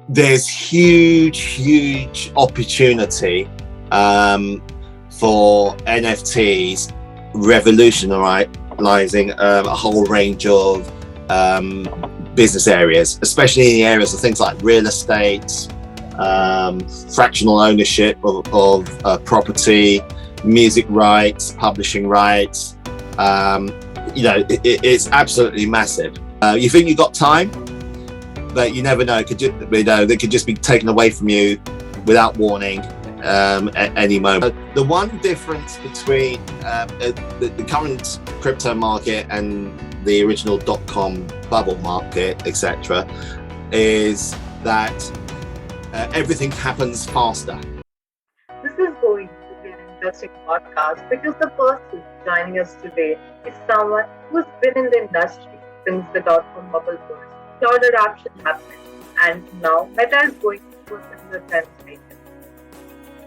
there's huge opportunity for NFTs revolutionizing a whole range of business areas, especially in the areas of things like real estate, fractional ownership of property, music rights, publishing rights. It's absolutely massive. You think you've got time, but you never know. They could just be taken away from you without warning at any moment. The one difference between the current crypto market and the original .com bubble market, etc., is that everything happens faster. This is going to be an interesting podcast because the person joining us today is someone who's been in the industry since the .com bubble burst, cloud adoption happened, and now Meta is going through a similar transformation.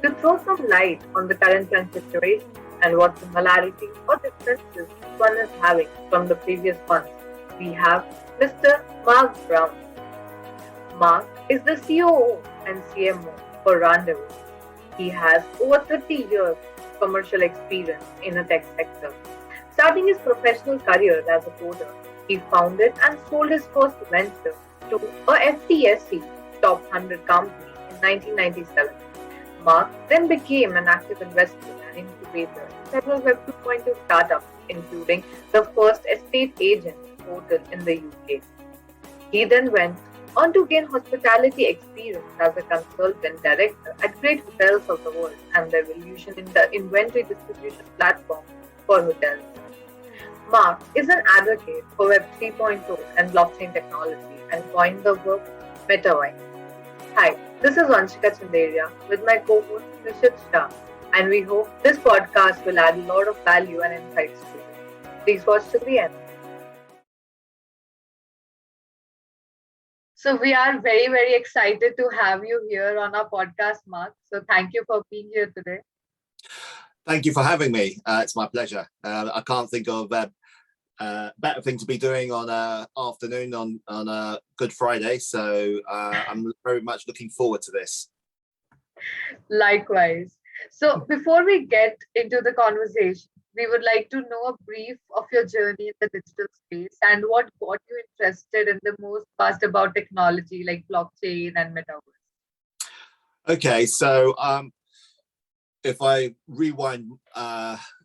To throw some light on the current trend situation and what similarities or differences one is having from the previous months, we have Mr. Mark Brown. Mark is the COO and CMO for RendezVerse. He has over 30 years of commercial experience in the tech sector. Starting his professional career as a coder, he founded and sold his first venture to a FTSE top 100 company in 1997. Mark then became an active investor and incubator in several Web 2.2 startups, including the first estate agent portal in the UK. He then went on to gain hospitality experience as a consultant director at great hotels of the world and the evolution in the inventory distribution platform for hotels. Mark is an advocate for Web 3.0 and blockchain technology and coined the word metavise. Hi, this is Vanshika Chanderia with my co-host Nishit Shah, and we hope this podcast will add a lot of value and insights to you. Please watch to the end. So we are very excited to have you here on our podcast, Mark. So thank you for being here today. Thank you for having me. It's my pleasure. I can't think of a better thing to be doing on an afternoon on a Good Friday. So I'm very much looking forward to this. Likewise. So before we get into the conversation, we would like to know a brief of your journey in the digital space and what got you interested in the most past about technology like blockchain and metaverse. Okay, so if I rewind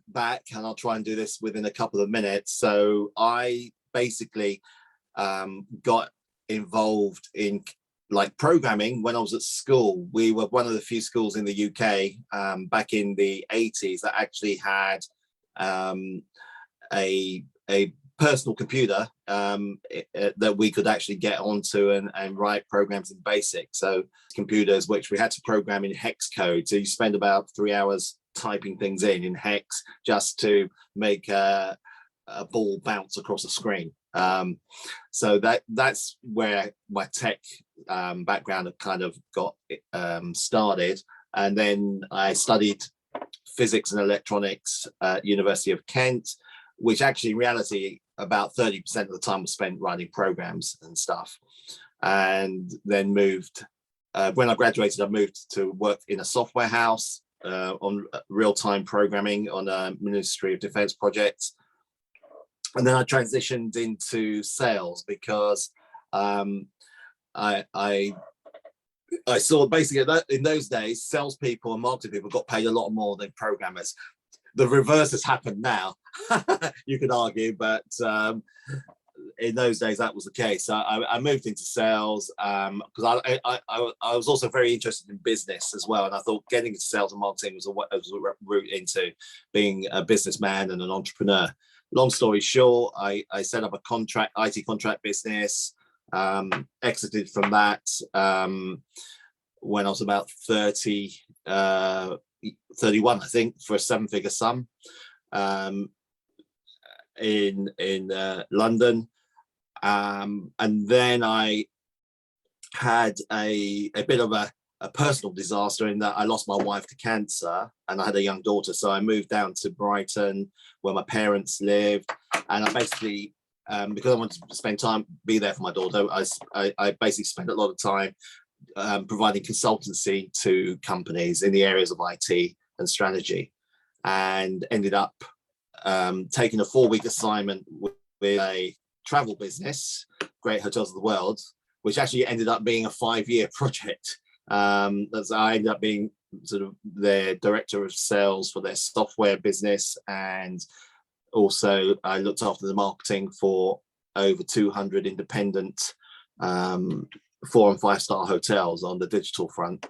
back, and I'll try and do this within a couple of minutes. So I basically got involved in like programming when I was at school. We were one of the few schools in the UK back in the 80s that actually had a personal computer that we could actually get onto and write programs in BASIC. So computers which we had to program in hex code. So you spend about 3 hours typing things in hex just to make a ball bounce across a screen. So that's where my tech background kind of got started. And then I studied physics and electronics at University of Kent, which actually in reality about 30% of the time was spent writing programs and stuff. And then moved, when I graduated, I moved to work in a software house on real-time programming on a Ministry of Defense project. And then I transitioned into sales because I saw basically that in those days, salespeople and marketing people got paid a lot more than programmers. The reverse has happened now, you could argue, but in those days that was the case. I moved into sales because I was also very interested in business as well, and I thought getting into sales and marketing was a route into being a businessman and an entrepreneur. Long story short, I set up a IT contract business, exited from that when I was about 31, I think, for a 7-figure sum in London. And then I had a bit of a personal disaster in that I lost my wife to cancer and I had a young daughter. So I moved down to Brighton where my parents lived. And I basically, because I wanted to spend time, be there for my daughter, I basically spent a lot of time providing consultancy to companies in the areas of IT and strategy, and ended up taking a 4-week assignment with a travel business, Great Hotels of the World, which actually ended up being a 5-year project. As I ended up being sort of their director of sales for their software business, and also I looked after the marketing for over 200 independent 4- and 5-star hotels on the digital front.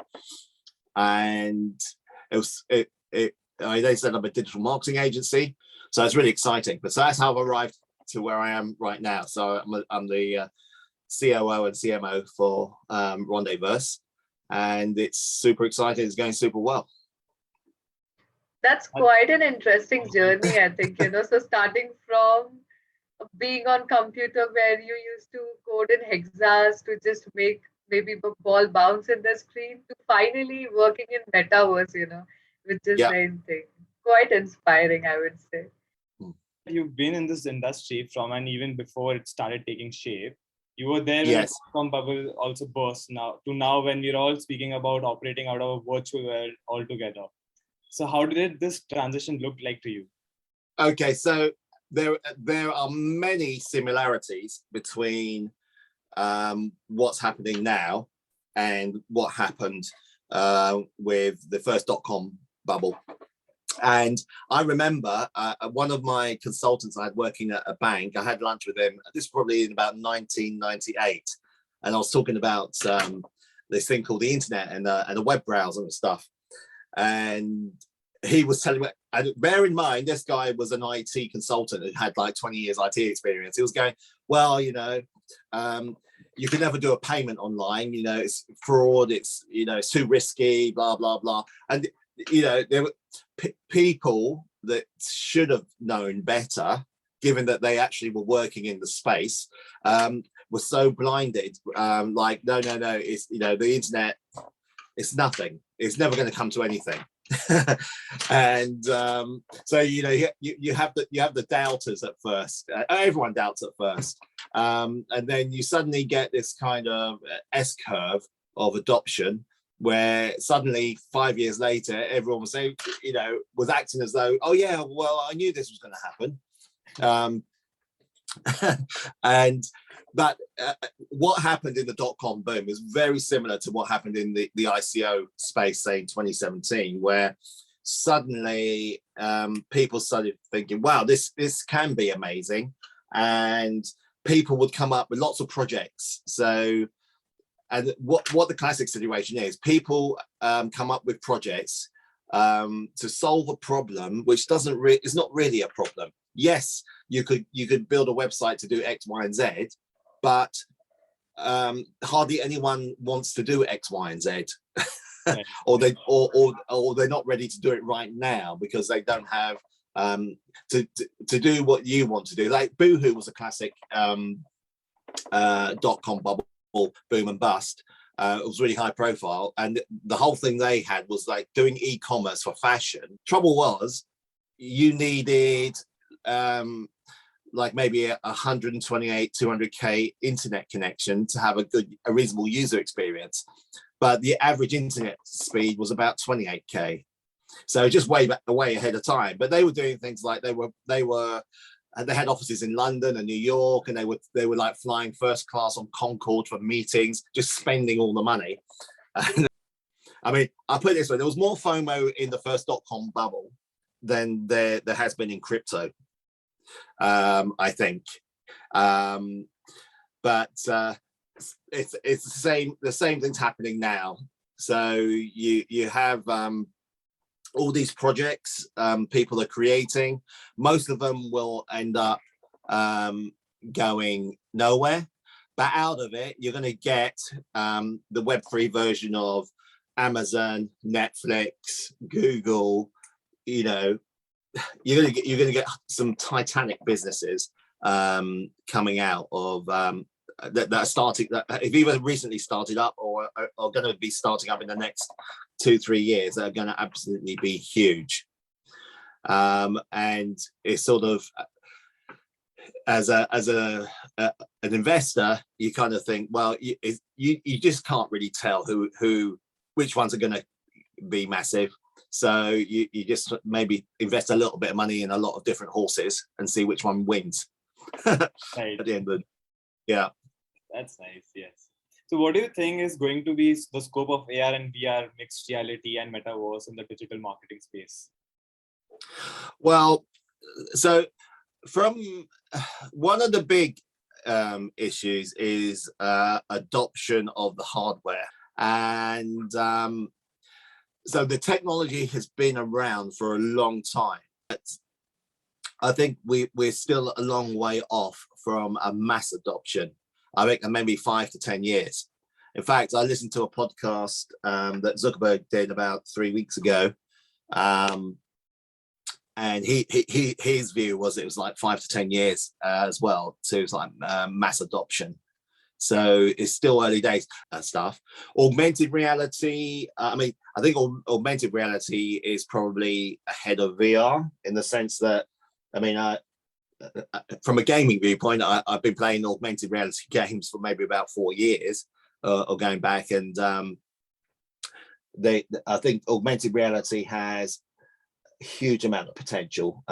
And they set up a digital marketing agency, so it's really exciting. But so that's how I've arrived to where I am right now. So I'm the COO and CMO for RendezVerse, and it's super exciting. It's going super well. That's quite an interesting journey, I think, so starting from being on computer where you used to code in hexas to just make maybe a ball bounce in the screen, to finally working in Metaverse, which is anything. Quite inspiring, I would say. You've been in this industry from, and even before it started taking shape, you were there when Yes. the dot-com bubble also burst, now when we're all speaking about operating out of a virtual world altogether. So how did this transition look like to you? Okay, so there are many similarities between what's happening now and what happened with the first dot-com bubble. And I remember one of my consultants I had working at a bank, I had lunch with him, this was probably in about 1998. And I was talking about this thing called the internet and a web browser and stuff. And he was telling me, and bear in mind, this guy was an IT consultant who had like 20 years IT experience. He was going, well, you can never do a payment online, it's fraud, it's too risky, blah, blah, blah. And, there were people that should have known better, given that they actually were working in the space, were so blinded, like, no, it's, the internet, it's nothing. It's never going to come to anything. And so you have the doubters at first. Everyone doubts at first, and then you suddenly get this kind of S curve of adoption, where suddenly 5 years later everyone was saying, was acting as though, oh yeah, well, I knew this was going to happen. But what happened in the dot-com boom is very similar to what happened in the ICO space, say in 2017, where suddenly people started thinking, wow, this can be amazing. And people would come up with lots of projects. So, and what the classic situation is, people come up with projects to solve a problem, which is not really a problem. Yes, you could build a website to do X, Y, and Z, but hardly anyone wants to do X, Y, and Z, or they're not ready to do it right now because they don't have to do what you want to do. Like Boohoo was a classic dot-com bubble boom and bust. It was really high profile, and the whole thing they had was like doing e-commerce for fashion. Trouble was, you needed like maybe 128, 200k internet connection to have a reasonable user experience, but the average internet speed was about 28k. So just way ahead of time. But they were doing things like they had offices in London and New York, and they were like flying first class on Concorde for meetings, just spending all the money. I mean, I'll put it this way: there was more FOMO in the first dot-com bubble than there has been in crypto, I think. But it's the same thing's happening now. So you have all these projects people are creating. Most of them will end up going nowhere, but out of it you're going to get the Web3 version of Amazon, Netflix, Google. You're going to get some titanic businesses coming out of that are starting, that have either recently started up or are going to be starting up in the next 2-3 years, that are going to absolutely be huge. And it's sort of, an investor, you kind of think, well, you just can't really tell which ones are going to be massive. So you just maybe invest a little bit of money in a lot of different horses and see which one wins. Right. At the end of yeah. That's nice. Yes. So what do you think is going to be the scope of AR and VR, mixed reality and metaverse in the digital marketing space? Well, so from one of the big issues is adoption of the hardware. And so the technology has been around for a long time. But I think we're still a long way off from a mass adoption. I think maybe 5 to 10 years. In fact, I listened to a podcast that Zuckerberg did about 3 weeks ago. And his view was it was like 5 to 10 years as well. So it's like mass adoption. So it's still early days stuff. Augmented reality. I think augmented reality is probably ahead of VR in the sense that, from a gaming viewpoint, I've been playing augmented reality games for maybe about 4 years or going back. And I think augmented reality has a huge amount of potential,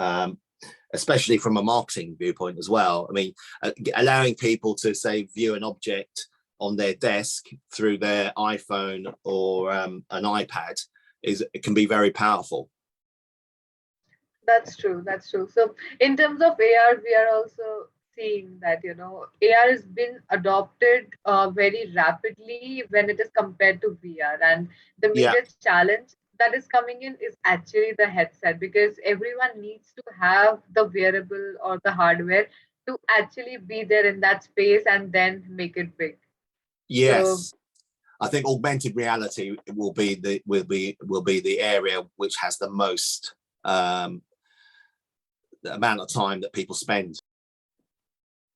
especially from a marketing viewpoint as well. Allowing people to, say, view an object on their desk through their iPhone or an iPad it can be very powerful. That's true. That's true. So in terms of AR, we are also seeing that, AR has been adopted very rapidly when it is compared to VR. And the Yeah. major challenge that is coming in is actually the headset, because everyone needs to have the wearable or the hardware to actually be there in that space and then make it big. Yes. So, I think augmented reality will be the area which has the most the amount of time that people spend.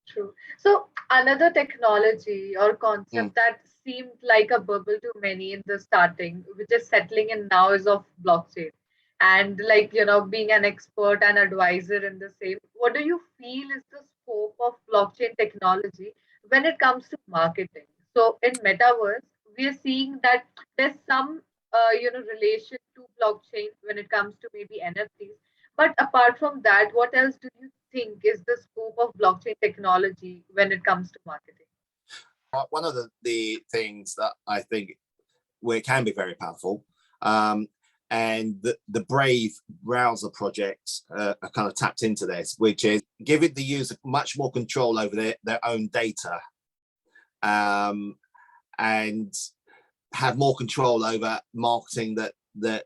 True. So another technology or concept that seemed like a bubble to many in the starting, which is settling in now, is of blockchain. And being an expert and advisor in the same, what do you feel is the scope of blockchain technology when it comes to marketing? So in Metaverse, we are seeing that there's some relation to blockchain when it comes to maybe NFTs. But apart from that, what else do you think is the scope of blockchain technology when it comes to marketing? One of the things that I think where it can be very powerful, and the Brave browser projects are kind of tapped into this, which is giving the user much more control over their own data, and have more control over marketing that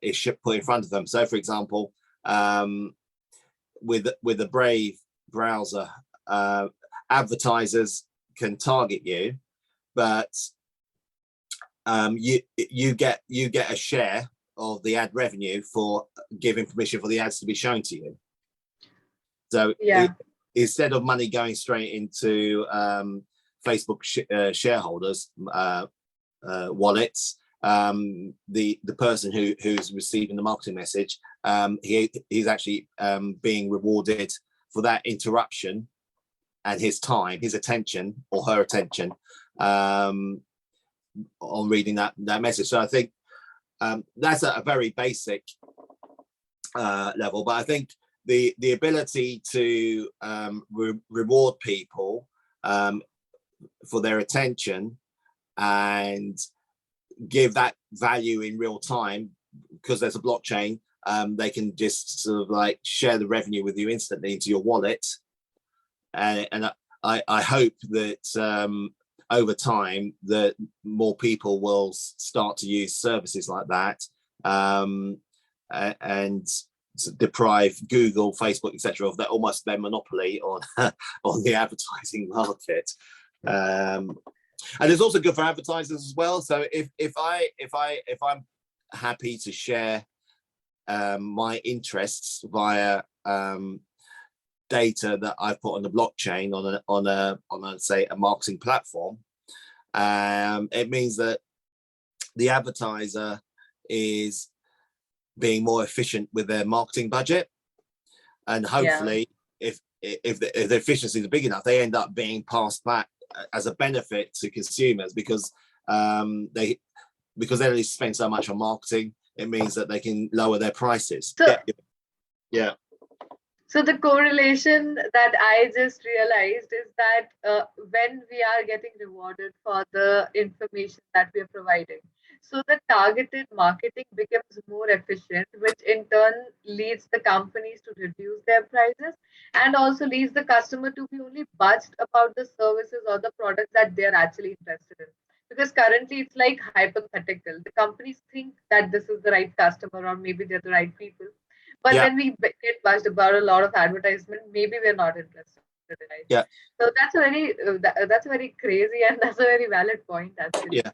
is put in front of them. So, for example, with the Brave browser, advertisers can target you, but you get a share of the ad revenue for giving permission for the ads to be shown to you. So instead of money going straight into Facebook shareholders wallets, the person who's receiving the marketing message, he's actually being rewarded for that interruption and his time, his attention or her attention on reading that message. So I think that's a very basic level, but I think the ability to reward people for their attention and give that value in real time, because there's a blockchain, they can just sort of like share the revenue with you instantly into your wallet. And I hope that over time that more people will start to use services like that, and deprive Google, Facebook, etc. of that almost their monopoly on on the advertising market. And it's also good for advertisers as well. So if I'm happy to share my interests via data that I've put on the blockchain on a say a marketing platform, it means that the advertiser is being more efficient with their marketing budget, and hopefully if the efficiencies are big enough, they end up being passed back as a benefit to consumers because they only spend so much on marketing. It means that they can lower their prices. So, yeah. So the correlation that I just realized is that when we are getting rewarded for the information that we are providing, so the targeted marketing becomes more efficient, which in turn leads the companies to reduce their prices and also leads the customer to be only buzzed about the services or the products that they're actually interested in. Because currently it's like hypothetical. The companies think that this is the right customer or maybe they're the right people, but Yeah. when we get buzzed about a lot of advertisement, maybe we're not interested in it. Yeah. So that's a very crazy and that's a very valid point actually. Yeah.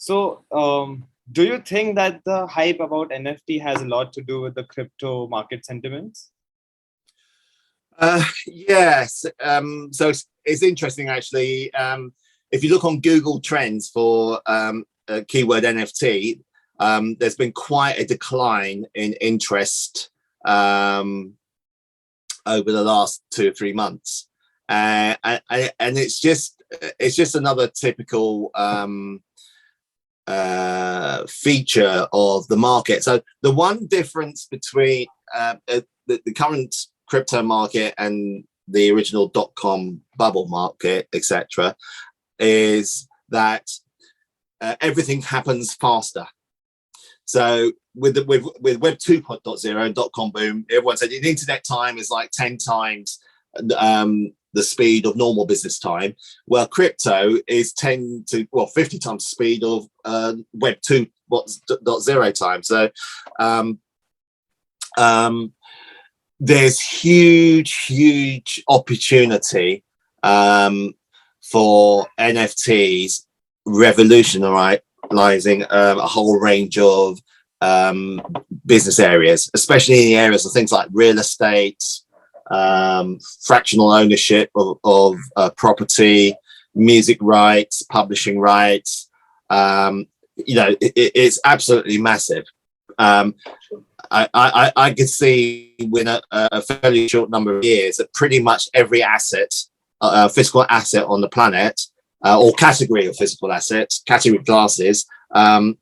So, do you think that the hype about NFT has a lot to do with the crypto market sentiments? Yes. So it's interesting actually. If you look on Google Trends for keyword NFT, there's been quite a decline in interest over the last 2 or 3 months, and it's just another typical feature of the market. So the one difference between the current crypto market and the original .com bubble market, etc., is that everything happens faster. So with Web 2.0 and .com boom, everyone said the internet time is like 10 times the speed of normal business time. Well, crypto is 50 times the speed of Web 2.0 time. So there's huge opportunity for NFTs revolutionizing a whole range of business areas, especially in the areas of things like real estate, fractional ownership of property, music rights, publishing rights. It's absolutely massive. I could see within a fairly short number of years that pretty much every asset, physical asset on the planet, or category of physical assets, category classes, a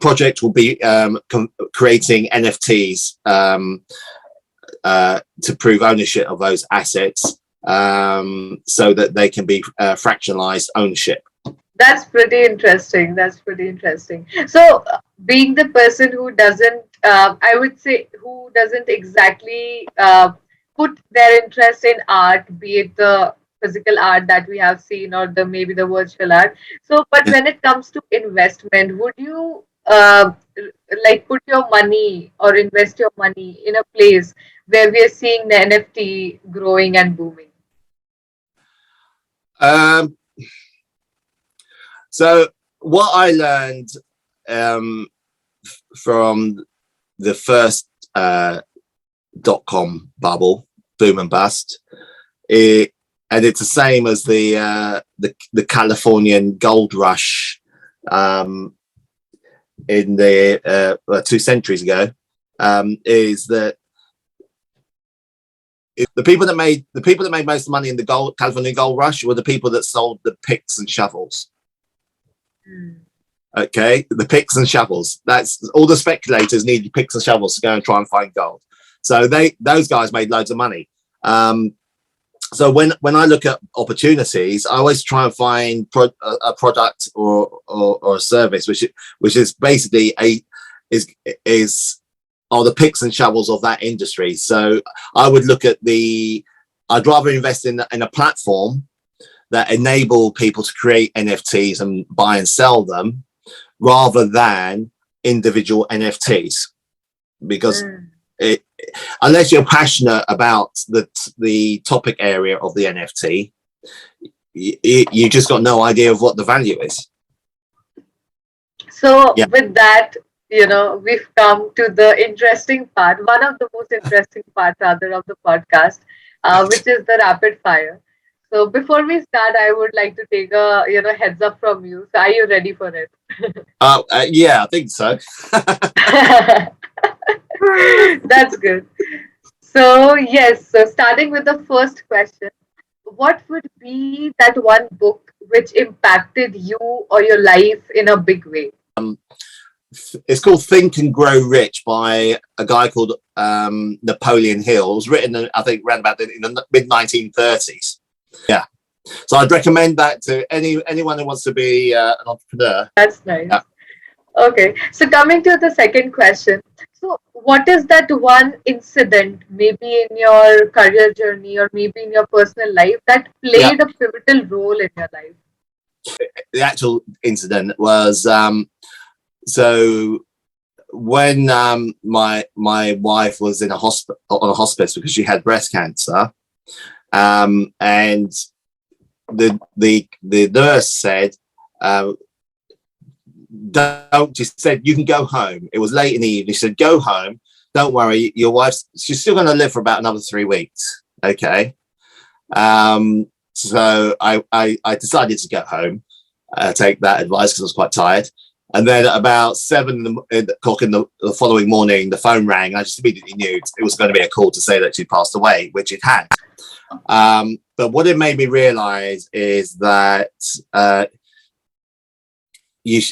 project will be creating NFTs to prove ownership of those assets, so that they can be fractionalized ownership. That's pretty interesting. So, being the person who doesn't, I would say, who doesn't exactly put their interest in art, be it the physical art that we have seen or maybe the virtual art. So, but when it comes to investment, would you like put your money or invest your money in a place where we are seeing the NFT growing and booming? So what I learned from the first .com bubble, boom and bust, and it's the same as the Californian gold rush in the 2 centuries ago, is that the people that made most money in the California gold rush were the people that sold the picks and shovels. Okay, the picks and shovels. That's all. The speculators needed picks and shovels to go and try and find gold. So those guys made loads of money. So when I look at opportunities, I always try and find a product or a service which is basically are the picks and shovels of that industry. So I would look at I'd rather invest in a platform that enable people to create NFTs and buy and sell them, rather than individual NFTs, because unless you're passionate about the topic area of the NFT, you just got no idea of what the value is. So with that, we've come to the interesting part, one of the most interesting parts rather of the podcast, which is the rapid fire. So before we start, I would like to take a heads up from you. So are you ready for it? Yeah, I think so. That's good. So, yes, so starting with the first question, what would be that one book which impacted you or your life in a big way? It's called Think and Grow Rich by a guy called Napoleon Hill. It was written, I think, around about in the mid 1930s. Yeah. So I'd recommend that to anyone who wants to be an entrepreneur. That's nice. Yeah. Okay, so coming to the second question. So, what is that one incident, maybe in your career journey or maybe in your personal life, that Yeah. played a pivotal role in your life? The actual incident was so when my wife was in on a hospice because she had breast cancer, and the nurse said, don't, she said, you can go home. It was late in the evening. She said, go home. Don't worry. Your she's still going to live for about another 3 weeks. Okay. So I decided to go home, take that advice because I was quite tired. And then about 7 o'clock in the following morning, the phone rang. I just immediately knew it was going to be a call to say that she passed away, which it had. But what it made me realize is that you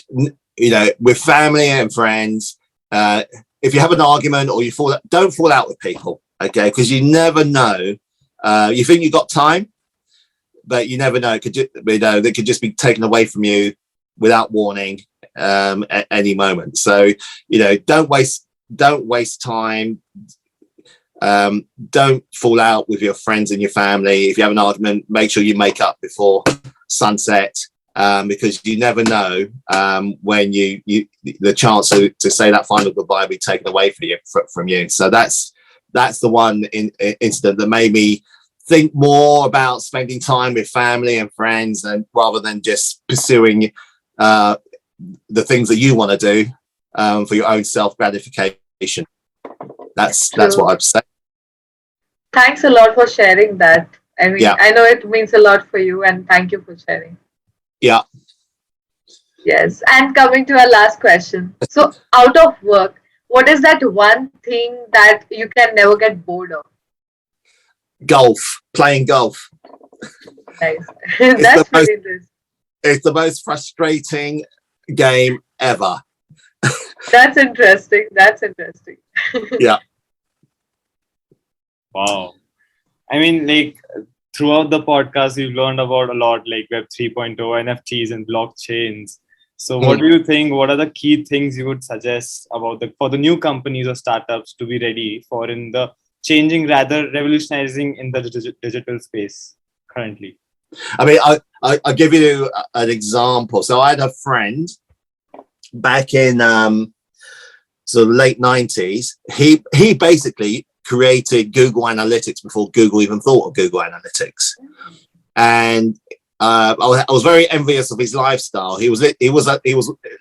know, with family and friends, if you have an argument or don't fall out with people, okay? Because you never know. You think you got time, but you never know. They could just be taken away from you without warning at any moment. So, you know, don't waste time. Don't fall out with your friends and your family. If you have an argument, make sure you make up before sunset. Because you never know when the chance to say that final goodbye will be taken away from you. So that's the one incident that made me think more about spending time with family and friends, and rather than just pursuing the things that you want to do for your own self gratification. That's what I'd say. Thanks a lot for sharing that. I mean, Yeah. I know it means a lot for you, and thank you for sharing. Yeah. Yes. And coming to our last question. So, out of work, what is that one thing that you can never get bored of? Golf. Playing golf. Nice. That's pretty interesting. It's the most frustrating game ever. That's interesting. That's interesting. Yeah. Wow. I mean, like, throughout the podcast, we've learned about a lot, like Web 3.0, NFTs, and blockchains. So what do you think? What are the key things you would suggest about for the new companies or startups to be ready for in the changing, rather revolutionizing in the digital space currently? I mean, I'll give you an example. So I had a friend back in sort of late 90s. He basically created Google Analytics before Google even thought of Google Analytics. And I was very envious of his lifestyle. He was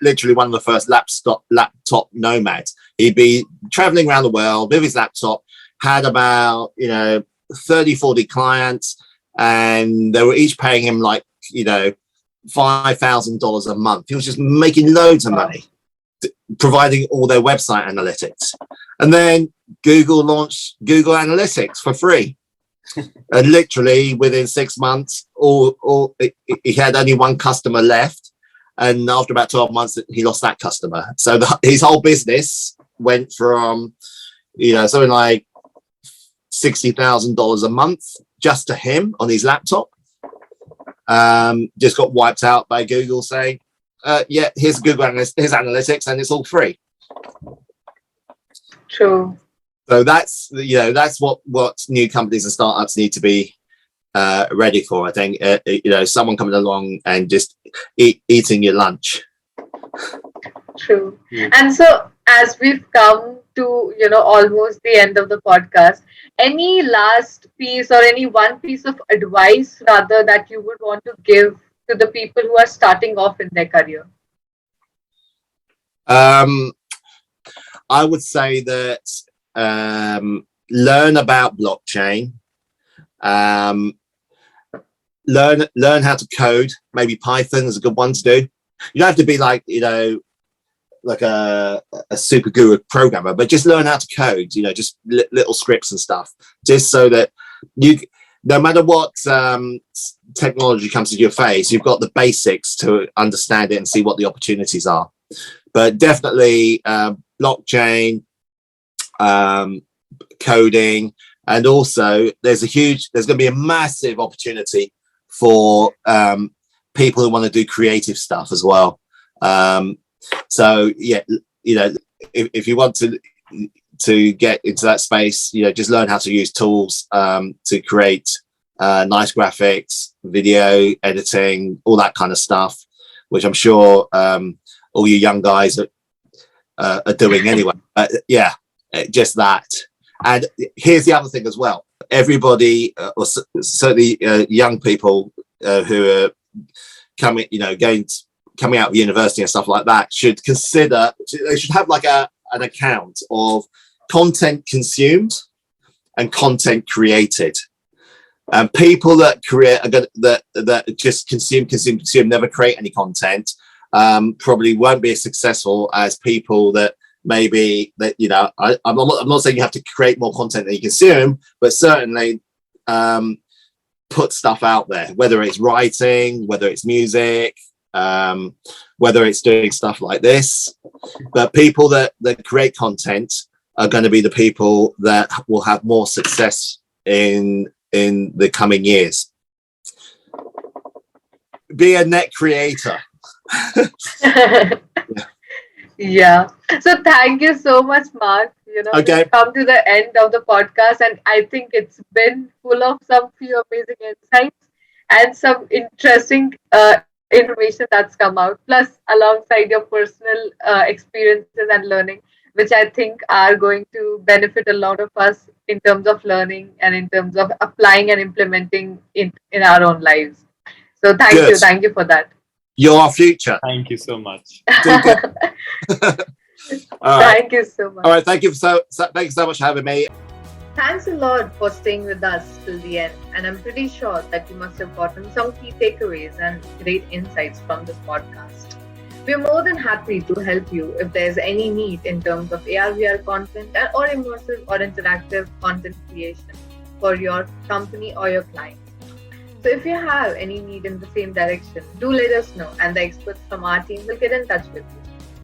literally one of the first laptop nomads. He'd be traveling around the world with his laptop, had about 30, 40 clients, and they were each paying him like $5,000 a month. He was just making loads of money, providing all their website analytics. And then Google launched Google Analytics for free. And literally within 6 months, he had only one customer left. And after about 12 months, he lost that customer. So his whole business went from, something like $60,000 a month just to him on his laptop. Just got wiped out by Google saying, yeah, here's Google Analytics, and it's all free. True. So that's what new companies and startups need to be ready for. I think someone coming along and just eating your lunch. True. And so as we've come to almost the end of the podcast, any last piece or any one piece of advice rather that you would want to give to the people who are starting off in their career? I would say that learn about blockchain, learn how to code. Maybe Python is a good one to do. You don't have to be like a super guru programmer, but just learn how to code, just little scripts and stuff, just so that no matter what technology comes to your face, you've got the basics to understand it and see what the opportunities are. But definitely blockchain, coding, and also there's going to be a massive opportunity for people who want to do creative stuff as well. So yeah, if you want to get into that space, just learn how to use tools to create nice graphics, video editing, all that kind of stuff, which I'm sure all you young guys are doing anyway. Yeah, just that. And here's the other thing as well. Everybody, or certainly young people who are coming out of university and stuff like that, should consider, they should have like an account of content consumed and content created. And people that create that just consume, never create any content, probably won't be as successful as people that maybe that, I'm not saying you have to create more content than you consume, but certainly put stuff out there, whether it's writing, whether it's music, whether it's doing stuff like this. But people that create content are going to be the people that will have more success in the coming years. Be a net creator. Yeah. So thank you so much, Mark. Okay. We've come to the end of the podcast, and I think it's been full of some few amazing insights and some interesting information that's come out, plus alongside your personal experiences and learning, which I think are going to benefit a lot of us in terms of learning and in terms of applying and implementing in our own lives. So thank you for that. You're our future. Thank you so much. Do good. All right. Thank you so much. All right, thank you so much for having me. Thanks a lot for staying with us till the end, and I'm pretty sure that you must have gotten some key takeaways and great insights from this podcast. We're more than happy to help you if there's any need in terms of AR/VR content or immersive or interactive content creation for your company or your client. So if you have any need in the same direction, do let us know, and the experts from our team will get in touch with you.